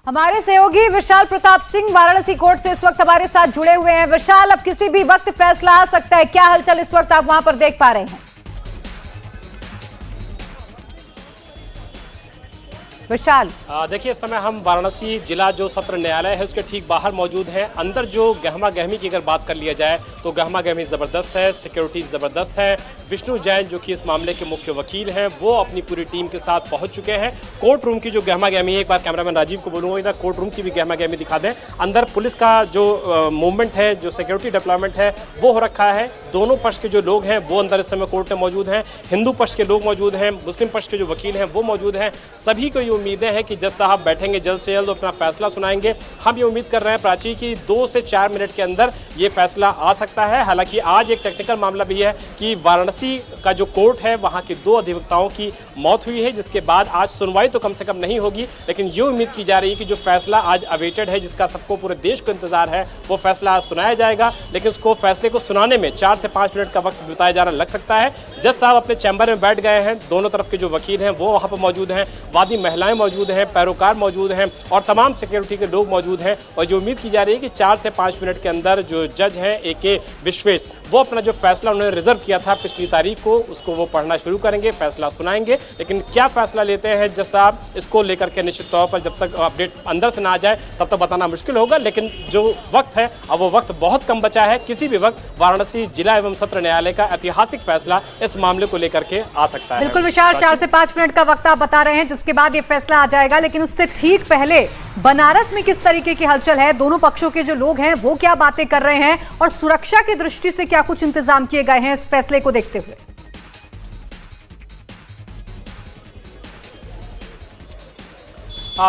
हमारे सहयोगी विशाल प्रताप सिंह वाराणसी कोर्ट से इस वक्त हमारे साथ जुड़े हुए हैं। विशाल, अब किसी भी वक्त फैसला आ सकता है, क्या हलचल इस वक्त आप वहां पर देख पा रहे हैं? विशाल, देखिए, इस समय हम वाराणसी जिला जो सत्र न्यायालय है उसके ठीक बाहर मौजूद हैं। अंदर जो गहमा गहमी की अगर बात कर लिया जाए तो गहमा गहमी ज़बरदस्त है, सिक्योरिटी ज़बरदस्त है। विष्णु जैन जो कि इस मामले के मुख्य वकील हैं वो अपनी पूरी टीम के साथ पहुंच चुके हैं। कोर्ट रूम की जो गहमा गहमी है, एक बार कैमरामैन राजीव को बोलूँगा इधर कोर्ट रूम की भी गहमा गहमी दिखा दें। अंदर पुलिस का जो मूवमेंट है, जो सिक्योरिटी डिप्लॉयमेंट है वो हो रखा है। दोनों पक्ष के जो लोग हैं वो अंदर इस समय कोर्ट में मौजूद हैं। हिंदू पक्ष के लोग मौजूद हैं, मुस्लिम पक्ष के जो वकील हैं वो मौजूद हैं। सभी को ये उम्मीदें हैं कि जज साहब बैठेंगे, जल्द से जल्द अपना फैसला सुनाएंगे। हम ये उम्मीद कर रहे हैं प्राची कि 2 से 4 मिनट के अंदर ये फैसला आ सकता है। हालांकि आज एक टेक्निकल मामला भी है कि वाराणसी का जो कोर्ट है वहां के 2 अधिवक्ताओं की मौत हुई है, जिसके बाद आज सुनवाई तो कम से कम नहीं होगी, लेकिन ये उम्मीद की जा रही है कि जो फैसला आज अवेटेड है, जिसका सबको पूरे देश को इंतजार है, वो फैसला आज सुनाया जाएगा। लेकिन उसको फैसले को सुनाने में 4 से 5 मिनट का वक्त बिताया जाना लग सकता है। जज साहब अपने चैम्बर में बैठ गए हैं, दोनों तरफ के जो वकील हैं वो वहां पर मौजूद हैं, वादी महिलाएं मौजूद हैं, पैरोकार मौजूद हैं और तमाम सिक्योरिटी के लोग मौजूद हैं। और जो उम्मीद की जा रही है कि 4 से 5 मिनट के अंदर जो जज हैं AK विश्वेश, वो अपना जो फैसला उन्होंने रिजर्व किया था पिछली तारीख को, उसको वो पढ़ना शुरू करेंगे, फैसला सुनाएंगे। लेकिन क्या फैसला लेते हैं जज साहब, इसको लेकर के निश्चित तौर पर जब तक अपडेट अंदर से ना आ जाए तब तक बताना मुश्किल होगा। लेकिन जो वक्त है, अब वो वक्त बहुत कम बचा है। किसी भी वक्त वाराणसी जिला एवं सत्र न्यायालय का ऐतिहासिक फैसला इस मामले को लेकर के आ सकता है। बिल्कुल विशाल, 4 से 5 मिनट का वक्त आप बता रहे हैं जिसके बाद ये फैसला आ जाएगा। लेकिन उससे ठीक पहले बनारस में किस तरीके की हलचल है, दोनों पक्षों के जो लोग हैं वो क्या बातें कर रहे हैं और सुरक्षा की दृष्टि से क्या कुछ इंतजाम किए गए हैं इस फैसले को देखते हुए?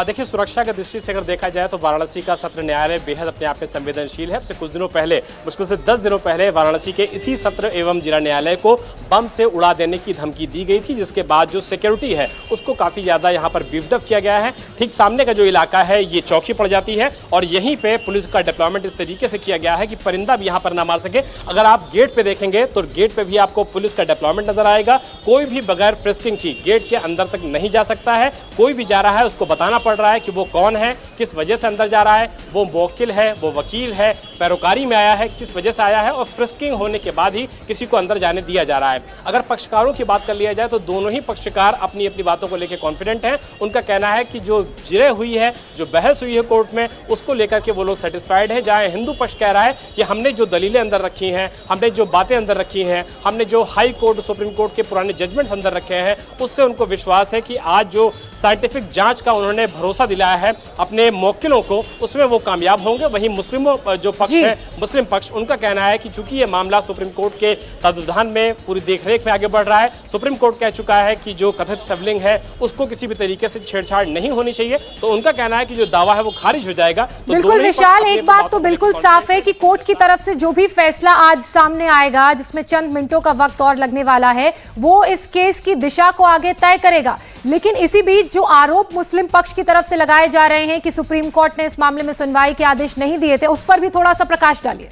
देखिए, सुरक्षा की दृष्टि से अगर देखा जाए तो वाराणसी का सत्र न्यायालय बेहद अपने आप में संवेदनशील है। कुछ दिनों पहले, मुश्किल से 10 दिनों पहले वाराणसी के इसी सत्र एवं जिला न्यायालय को बम से उड़ा देने की धमकी दी गई थी, जिसके बाद जो सिक्योरिटी है उसको काफ़ी ज़्यादा यहाँ पर बीफ्ड अप किया गया है। ठीक सामने का जो इलाका है ये चौकी पड़ जाती है और यहीं पर पुलिस का डिप्लॉयमेंट इस तरीके से किया गया है कि परिंदा भी यहाँ पर ना मार सके। अगर आप गेट पर देखेंगे तो गेट पर भी आपको पुलिस का डिप्लॉयमेंट नजर आएगा। कोई भी बगैर फ्रिस्किंग की गेट के अंदर तक नहीं जा सकता है। कोई भी जा रहा है उसको बताना पड़ रहा है कि वो कौन है, किस वजह से अंदर जा रहा है, वो मुवक्किल है, वो वकील है, पैरोकारी में आया है, किस वजह से आया है, और फ्रिस्किंग होने के बाद ही किसी को अंदर जाने दिया जा रहा है। अगर पक्षकारों की बात कर लिया जाए तो दोनों ही पक्षकार अपनी अपनी बातों को लेकर कॉन्फिडेंट हैं। उनका कहना है कि जो जिरह हुई है, जो बहस हुई है कोर्ट में, उसको लेकर के वो लोग सेटिस्फाइड है। जहां हिंदू पक्ष कह रहा है कि हमने जो दलीलें अंदर रखी हैं, हमने जो बातें अंदर रखी हैं, हमने जो हाई कोर्ट, सुप्रीम कोर्ट के पुराने जजमेंट्स अंदर रखे हैं, उससे उनको विश्वास है कि आज जो साइंटिफिक जांच का उन्होंने भरोसा दिलाया है अपने मुवक्किलों को, उसमें वो कामयाब होंगे। वहीं मुस्लिमों जो पक्ष है, मुस्लिम पक्ष, उनका कहना है कि चूंकि ये मामला सुप्रीम कोर्ट के तत्वाधान में पूरी देखरेख में आगे बढ़ रहा है, सुप्रीम कोर्ट कह चुका है कि जो कथित सिबलिंग है उसको किसी भी तरीके से छेड़छाड़ नहीं होनी चाहिए, तो उनका कहना है कि जो दावा है वो खारिज हो जाएगा। तो बिल्कुल विशाल, एक बात तो बिल्कुल साफ है कि कोर्ट की तरफ से जो भी फैसला आज सामने आएगा, जिसमें चंद मिनटों का वक्त और लगने वाला है, वो इस केस की दिशा को आगे तय करेगा। लेकिन इसी बीच जो आरोप मुस्लिम पक्ष की तरफ से लगाए जा रहे हैं कि सुप्रीम कोर्ट ने इस मामले में सुनवाई के आदेश नहीं दिए थे, उस पर भी थोड़ा सा प्रकाश डालिए।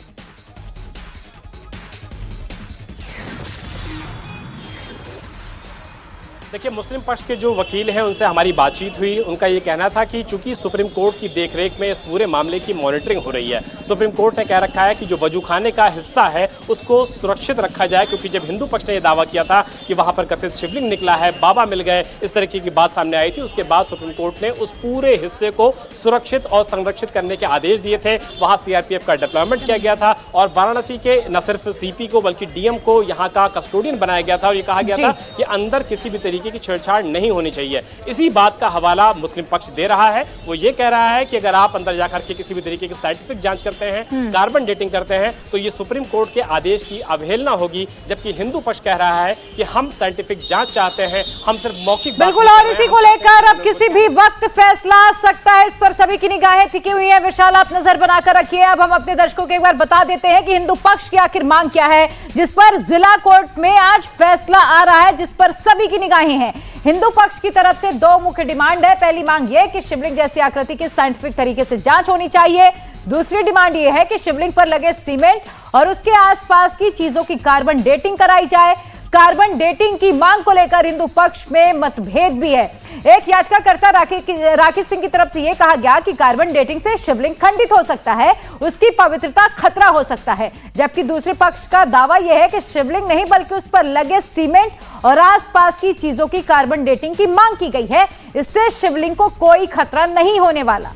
देखिए, मुस्लिम पक्ष के जो वकील हैं उनसे हमारी बातचीत हुई। उनका ये कहना था कि चूंकि सुप्रीम कोर्ट की देखरेख में इस पूरे मामले की मॉनिटरिंग हो रही है, सुप्रीम कोर्ट ने कह रखा है कि जो वजूखाने का हिस्सा है उसको सुरक्षित रखा जाए, क्योंकि जब हिंदू पक्ष ने यह दावा किया था कि वहां पर कथित शिवलिंग निकला है, बाबा मिल गए, इस तरीके की बात सामने आई थी, उसके बाद सुप्रीम कोर्ट ने उस पूरे हिस्से को सुरक्षित और संरक्षित करने के आदेश दिए थे। वहां CRPF का डिप्लॉयमेंट किया गया था और वाराणसी के न सिर्फ CP को बल्कि DM को यहाँ का कस्टोडियन बनाया गया था और ये कहा गया था कि अंदर किसी भी तरीके की छेड़छाड़ नहीं होनी चाहिए। इसी बात का हवाला मुस्लिम पक्ष दे रहा है। वो ये कह रहा है कि अगर आप अंदर जाकर के किसी भी तरीके की साइंटिफिक जांच करते हैं, कार्बन डेटिंग करते हैं, तो ये सुप्रीम कोर्ट के आदेश की अवहेलना होगी। जबकि हिंदू पक्ष कह रहा है कि हम साइंटिफिक जांच चाहते हैं, हम सिर्फ मौखिक। बिल्कुल, और इसी को लेकर अब किसी भी वक्त फैसला आ सकता है, इस पर सभी की निगाहें टिकी हुई है। विशाल, आप नजर बनाकर रखिए। अब हम अपने दर्शकों को एक बार बता देते हैं कि हिंदू पक्ष की आखिर मांग क्या है, जिस पर जिला कोर्ट में आज फैसला आ रहा है, जिस पर सभी की निगाहें हैं। हिंदू पक्ष की तरफ से 2 मुख्य डिमांड है। पहली मांग यह कि शिवलिंग जैसी आकृति की साइंटिफिक तरीके से जांच होनी चाहिए। दूसरी डिमांड यह है कि शिवलिंग पर लगे सीमेंट और उसके आसपास की चीजों की कार्बन डेटिंग कराई जाए। कार्बन डेटिंग की मांग को लेकर हिंदू पक्ष में मतभेद भी है। एक याचिकाकर्ता राखी सिंह की तरफ से यह कहा गया कि कार्बन डेटिंग से शिवलिंग खंडित हो सकता है, उसकी पवित्रता खतरा हो सकता है, जबकि दूसरे पक्ष का दावा यह है कि शिवलिंग नहीं बल्कि उस पर लगे सीमेंट और आसपास की चीजों की कार्बन डेटिंग की मांग की गई है। इससे शिवलिंग को कोई खतरा नहीं होने वाला।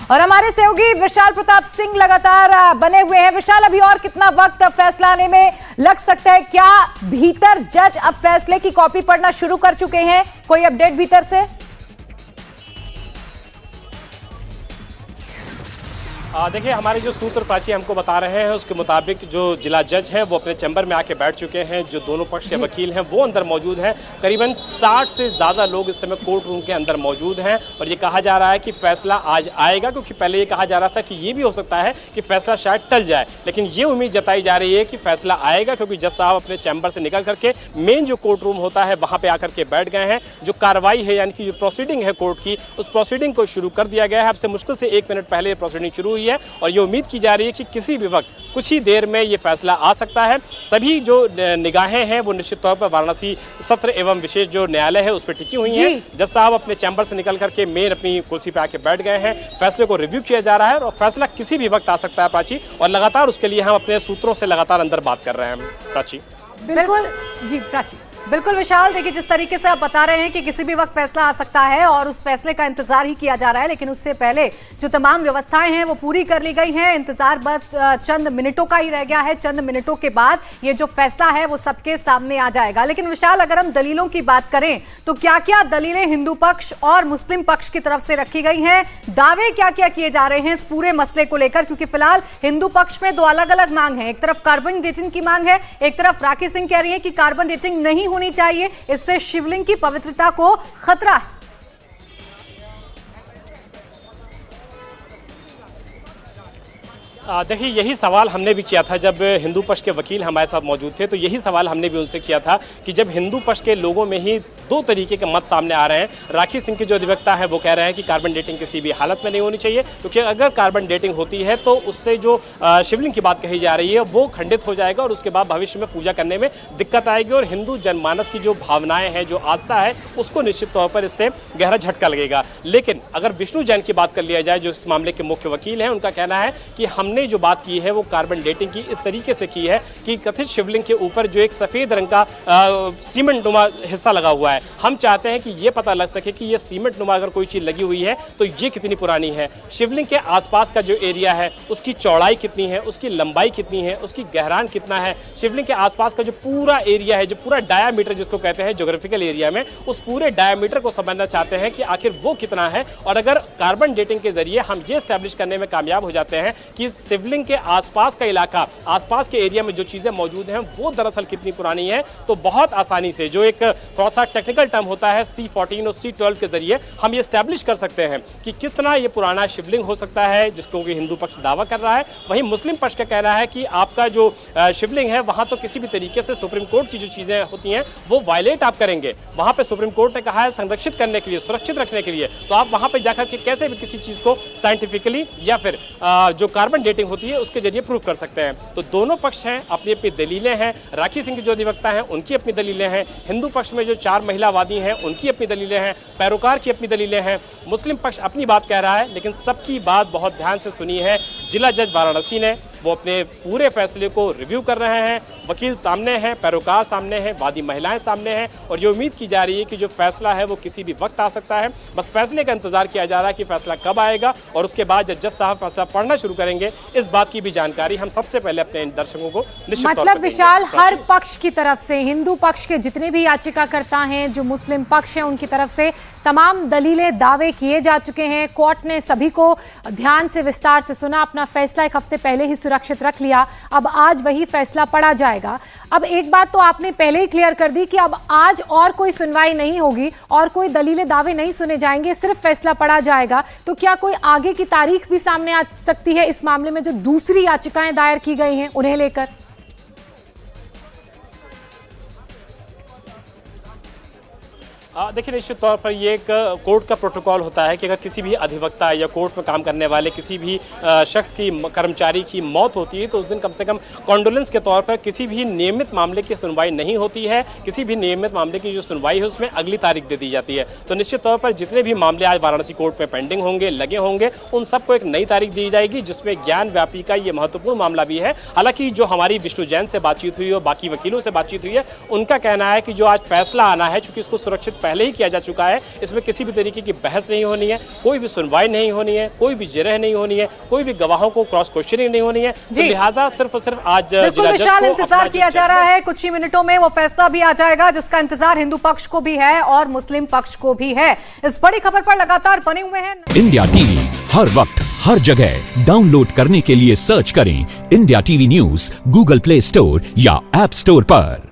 और हमारे सहयोगी विशाल प्रताप सिंह लगातार बने हुए हैं। विशाल, अभी और कितना वक्त फैसला आने में लग सकता है? क्या भीतर जज अब फैसले की कॉपी पढ़ना शुरू कर चुके हैं? कोई अपडेट भीतर से? देखिए, हमारे जो सूत्र प्राची हमको बता रहे हैं उसके मुताबिक जो जिला जज हैं वो अपने चैम्बर में आके बैठ चुके हैं। जो दोनों पक्ष के वकील हैं वो अंदर मौजूद हैं। करीबन 60 से ज़्यादा लोग इस समय कोर्ट रूम के अंदर मौजूद हैं और ये कहा जा रहा है कि फैसला आज आएगा, क्योंकि पहले ये कहा जा रहा था कि ये भी हो सकता है कि फैसला शायद टल जाए, लेकिन ये उम्मीद जताई जा रही है कि फैसला आएगा, क्योंकि जज साहब अपने चैम्बर से निकल करके मेन जो कोर्ट रूम होता है वहाँ पर आकर के बैठ गए हैं। जो कार्रवाई है यानी कि जो प्रोसीडिंग है कोर्ट की, उस प्रोसीडिंग को शुरू कर दिया गया है। अब से मुश्किल से 1 मिनट पहले प्रोसीडिंग शुरू हुई है और ये उम्मीद की जा रही है कि किसी भी वक्त कुछ ही देर में ये फैसला आ सकता है। सभी जो निगाहें हैं वो निश्चित तौर पर वाराणसी सत्र एवं विशेष जो न्यायालय है उस पर टिकी हुई हैं। जज साहब अपने चैम्बर से निकल करके मेन अपनी कुर्सी पे आके बैठ गए हैं। फैसले को रिव्यू किया जा रहा है और फैसला किसी भी वक्त आ सकता है प्राची, और लगातार उसके लिए हम अपने सूत्रों से लगातार अंदर बात कर रहे हैं प्राची। बिल्कुल जी प्राची। बिल्कुल विशाल, देखिए जिस तरीके से आप बता रहे हैं कि किसी भी वक्त फैसला आ सकता है और उस फैसले का इंतजार ही किया जा रहा है, लेकिन उससे पहले जो तमाम व्यवस्थाएं हैं वो पूरी कर ली गई हैं। इंतजार बस चंद मिनटों का ही रह गया है। चंद मिनटों के बाद ये जो फैसला है वो सबके सामने आ जाएगा। लेकिन विशाल, अगर हम दलीलों की बात करें तो क्या क्या दलीलें हिंदू पक्ष और मुस्लिम पक्ष की तरफ से रखी गई हैं, दावे क्या क्या किए जा रहे हैं इस पूरे मसले को लेकर? क्योंकि फिलहाल हिंदू पक्ष में 2 अलग अलग मांग है। एक तरफ कार्बन डेटिंग की मांग है, एक तरफ राखी सिंह कह रही है कि कार्बन डेटिंग नहीं होनी चाहिए, इससे शिवलिंग की पवित्रता को खतरा है। देखिए, यही सवाल हमने भी किया था जब हिंदू पक्ष के वकील हमारे साथ मौजूद थे। तो यही सवाल हमने भी उनसे किया था कि जब हिंदू पक्ष के लोगों में ही 2 तरीके के मत सामने आ रहे हैं। राखी सिंह के जो अधिवक्ता है वो कह रहे हैं कि कार्बन डेटिंग किसी भी हालत में नहीं होनी चाहिए, क्योंकि अगर कार्बन डेटिंग होती है तो उससे जो शिवलिंग की बात कही जा रही है वो खंडित हो जाएगा और उसके बाद भविष्य में पूजा करने में दिक्कत आएगी और हिंदू जनमानस की जो भावनाएं हैं, जो आस्था है, उसको निश्चित तौर पर इससे गहरा झटका लगेगा। लेकिन अगर विष्णु जैन की बात कर लिया जाए, जो इस मामले के मुख्य वकील हैं, उनका कहना है कि हमने जो बात की है वो कार्बन डेटिंग की इस तरीके से की है कि कथित शिवलिंग के ऊपर जो एक सफेद रंग का सीमेंट नुमा हिस्सा लगा हुआ है, हम चाहते हैं कि ये पता लग सके कि ये सीमेंट नुमा अगर कोई चीज लगी हुई है तो ये कितनी पुरानी है। शिवलिंग के आसपास का जो एरिया है उसकी चौड़ाई कितनी है, उसकी लंबाई कितनी है, उसकी गहरान कितना है। शिवलिंग के आसपास का जो पूरा एरिया है, जो पूरा डायामीटर जिसको कहते हैं ज्योग्राफिकल एरिया में, उस पूरे डायामीटर को समझना चाहते हैं कि आखिर वो कितना है। और अगर कार्बन डेटिंग के जरिए हम ये स्टैब्लिश करने में कामयाब हो जाते हैं कि शिवलिंग के आसपास का इलाका, आसपास के एरिया में जो चीजें मौजूद हैं वो दरअसल कितनी पुरानी है, तो बहुत आसानी से, जो एक थोड़ा सा टेक्निकल टर्म होता है C14 और C12 के जरिए, हम ये स्टैब्लिश कर सकते हैं कि कितना ये पुराना शिवलिंग हो सकता है, जिसको कि हिंदू पक्ष दावा कर रहा है। वहीं मुस्लिम पक्ष का कहना है कि आपका जो शिवलिंग है वहां तो किसी भी तरीके से सुप्रीम कोर्ट की जो चीजें होती हैं वो वायलेट आप करेंगे। वहां पे सुप्रीम कोर्ट ने कहा है संरक्षित करने के लिए, सुरक्षित रखने के लिए, तो आप वहां पे जाकर के कैसे भी किसी चीज को साइंटिफिकली या फिर जो कार्बन डेटिंग होती है उसके जरिए प्रूव कर सकते हैं। तो दोनों पक्ष हैं, अपनी अपनी दलीलें हैं। राखी सिंह के जो अधिवक्ता हैं उनकी अपनी दलीलें हैं, हिंदू पक्ष में जो 4 महिलावादी हैं उनकी अपनी दलीलें हैं, पैरोकार की अपनी दलीलें हैं, मुस्लिम पक्ष अपनी बात कह रहा है। लेकिन सबकी बात बहुत ध्यान से सुनी है जिला जज वाराणसी ने। वो अपने पूरे फैसले को रिव्यू कर रहे हैं। वकील सामने हैं, पैरोकार सामने हैं, वादी महिलाएं सामने हैं, और ये उम्मीद की जा रही है कि जो फैसला है वो किसी भी वक्त आ सकता है। बस फैसले का इंतजार किया जा रहा है कि फैसला कब आएगा, और उसके बाद जब जज साहब फैसला पढ़ना शुरू करेंगे इस बात की भी जानकारी हम सबसे पहले अपने दर्शकों को निश्चित तौर पर मतलब विशाल, हर पक्ष की तरफ से, हिंदू पक्ष के जितने भी याचिकाकर्ता हैं, जो मुस्लिम पक्ष हैं, उनकी तरफ से तमाम दलीलें, दावे किए जा चुके हैं। कोर्ट ने सभी को ध्यान से, विस्तार से सुना, अपना फैसला 1 हफ्ते पहले ही सुरक्षित रख लिया। अब आज वही फैसला पढ़ा जाएगा। अब एक बात तो आपने पहले ही क्लियर कर दी कि अब आज और कोई सुनवाई नहीं होगी और कोई दलीलें, दावे नहीं सुने जाएंगे, सिर्फ फैसला पढ़ा जाएगा। तो क्या कोई आगे की तारीख भी सामने आ सकती है इस मामले में जो दूसरी याचिकाएं दायर की गई हैं उन्हें लेकर? देखिए, निश्चित तौर पर ये एक कोर्ट का प्रोटोकॉल होता है कि अगर किसी भी अधिवक्ता या कोर्ट में काम करने वाले किसी भी शख्स की, कर्मचारी की मौत होती है तो उस दिन कम से कम कॉन्डोलेंस के तौर पर किसी भी नियमित मामले की सुनवाई नहीं होती है। किसी भी नियमित मामले की जो सुनवाई है उसमें अगली तारीख दे दी जाती है। तो निश्चित तौर पर जितने भी मामले आज वाराणसी कोर्ट में पेंडिंग होंगे, लगे होंगे, उन सबको एक नई तारीख दी जाएगी, जिसमें ज्ञान व्यापी का ये महत्वपूर्ण मामला भी है। हालांकि जो हमारी विष्णु जैन से बातचीत हुई और बाकी वकीलों से बातचीत हुई है, उनका कहना है कि जो आज फैसला आना है, चूंकि इसको सुरक्षित पहले ही किया जा चुका है, इसमें किसी भी तरीके की बहस नहीं होनी है, कोई भी सुनवाई नहीं होनी है, कोई भी जिरह नहीं होनी है, कोई भी गवाहों को क्रॉस क्वेश्चनिंग नहीं होनी है। तो लिहाजा सिर्फ और सिर्फ आज विशाल इंतजार किया जा रहा है, कुछ ही मिनटों में वो फैसला भी आ जाएगा, जिसका इंतजार हिंदू पक्ष को भी है और मुस्लिम पक्ष को भी है। इस बड़ी खबर पर लगातार बने हुए हैं इंडिया टीवी, हर वक्त हर जगह। डाउनलोड करने के लिए सर्च करें India TV news Google play store या ऐप स्टोर पर।